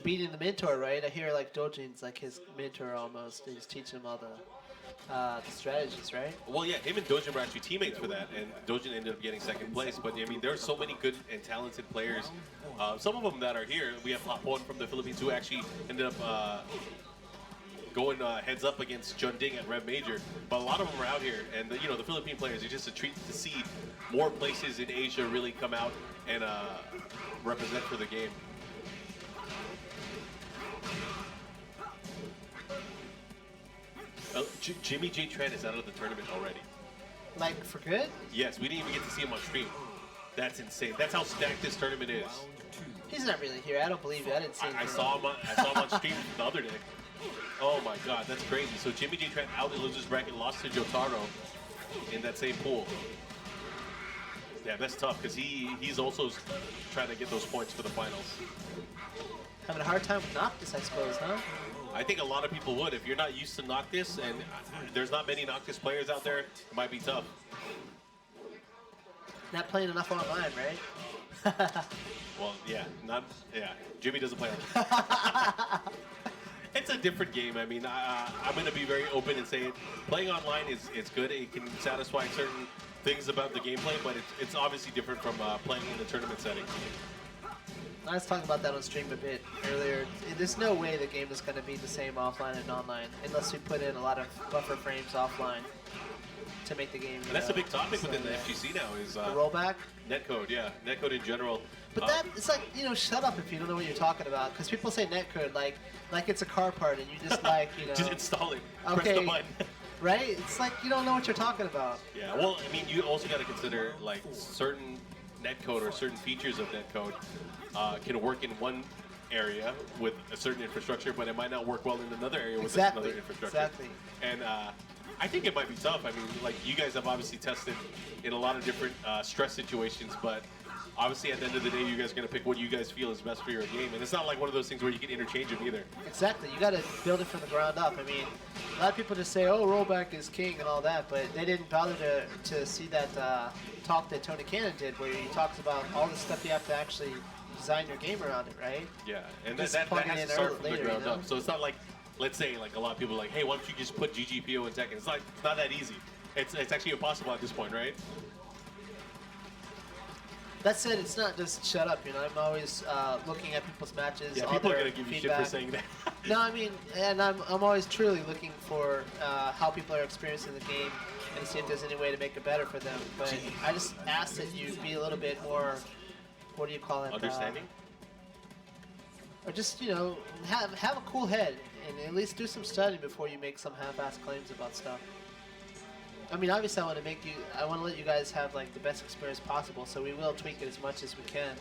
beating the mentor, right? I hear like Dojin's like his mentor almost. He's teaching him all the strategies, right? Well, yeah, him and Dojin were actually teammates for that, and Dojin ended up getting second place. But I mean, there are so many good and talented players. Some of them that are here. We have Hapon from the Philippines who actually ended up going heads up against Jun Ding at Rev Major. But a lot of them are out here, and you know, the Philippine players are just a treat to see more places in Asia really come out and represent for the game. Jimmy J. Tran is out of the tournament already. Like for good? Yes, we didn't even get to see him on stream. That's insane. That's how stacked this tournament is. He's not really here. I don't believe you. I didn't see him. I saw him on stream the other day. Oh my God, that's crazy. So Jimmy J. Tran out in the losers bracket, lost to Jotaro in that same pool. Yeah, that's tough because he's also trying to get those points for the finals. Having a hard time with Noctis, I suppose, huh? I think a lot of people would. If you're not used to Noctis, and there's not many Noctis players out there, it might be tough. Not playing enough online, right? Well, yeah, Jimmy doesn't play online. It's a different game. I mean, I'm going to be very open and say it. Playing online is good. It can satisfy certain things about the gameplay, but it's obviously different from playing in the tournament setting. I was talking about that on stream a bit earlier. There's no way the game is going to be the same offline and online unless we put in a lot of buffer frames offline to make the game. And that's a big topic within the FGC now is the rollback. Netcode, yeah, netcode in general. But that it's like, you know, shut up if you don't know what you're talking about, because people say netcode like it's a car part and you just like, you know, just install it. Okay, press the button. Right? It's like you don't know what you're talking about. Yeah, well, I mean, you also got to consider like certain netcode or certain features of netcode can work in one area with a certain infrastructure, but it might not work well in another area with another infrastructure. Exactly. And I think it might be tough. I mean, like you guys have obviously tested in a lot of different stress situations, but obviously at the end of the day, you guys are going to pick what you guys feel is best for your game. And it's not like one of those things where you can interchange them either. Exactly. You got to build it from the ground up. I mean, a lot of people just say, oh, rollback is king and all that, but they didn't bother to see that talk that Tony Cannon did where he talks about all the stuff you have to actually design your game around it, right? Yeah, and that has to start from the ground up. So it's not like, let's say, like a lot of people are like, hey, why don't you just put GGPO in Tekken? It's like, it's not that easy. It's actually impossible at this point, right? That said, it's not just shut up, you know. I'm always looking at people's matches. Yeah, all people are their going to give you feedback. shit for saying that. No, I mean, and I'm always truly looking for how people are experiencing the game and see if there's any way to make it better for them. But I just ask that you be a little bit more, what do you call it? Understanding? Or just, you know, have a cool head and at least do some studying before you make some half-assed claims about stuff. I mean, obviously, I want to let you guys have like the best experience possible, so we will tweak it as much as we can.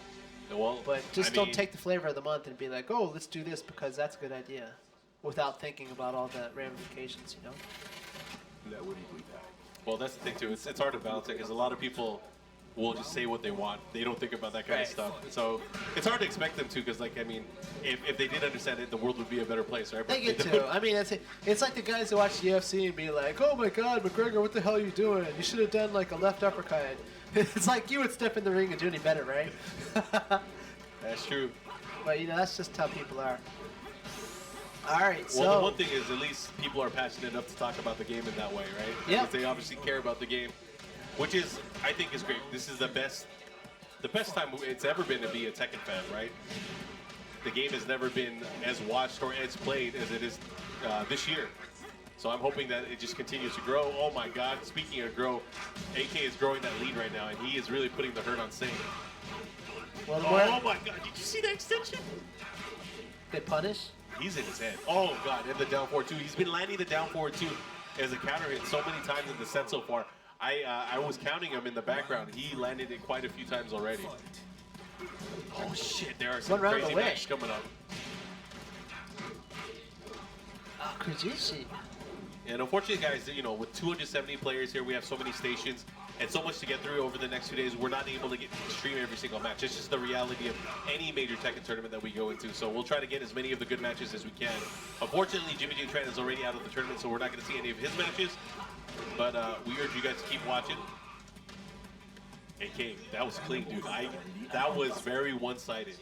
Well, but just don't take the flavor of the month and be like, oh, let's do this because that's a good idea, without thinking about all the ramifications, you know? Well, that's the thing too. It's hard to balance it because a lot of people will just say what they want. They don't think about that kind of stuff. So it's hard to expect them to because, like, I mean, if they did understand it, the world would be a better place, right? They get to. I mean, it's like the guys who watch the UFC and be like, oh my God, McGregor, what the hell are you doing? You should have done like a left uppercut. It's like you would step in the ring and do any better, right? That's true. But, you know, that's just how people are. All right, so... Well, the one thing is at least people are passionate enough to talk about the game in that way, right? Yeah. Because they obviously care about the game, which is, I think, is great. This is the best time it's ever been to be a Tekken fan, right? The game has never been as watched or as played as it is this year. So I'm hoping that it just continues to grow. Oh my God, speaking of grow, AK is growing that lead right now, and he is really putting the hurt on Singh. Well, oh my God, did you see that extension? Good punish? He's in his head. Oh God, and the down forward 2. He's been landing the down forward 2 as a counter hit so many times in the set so far. I was counting him in the background. He landed it quite a few times already. Oh shit, there are some crazy matches coming up. Oh, Kujishi. And unfortunately, guys, you know, with 270 players here, we have so many stations and so much to get through over the next few days. We're not able to stream every single match. It's just the reality of any major Tekken tournament that we go into. So we'll try to get as many of the good matches as we can. Unfortunately, Jimmy J. Tran is already out of the tournament, so we're not going to see any of his matches. But we urge you guys to keep watching. AK, that was clean, dude. That was very one-sided.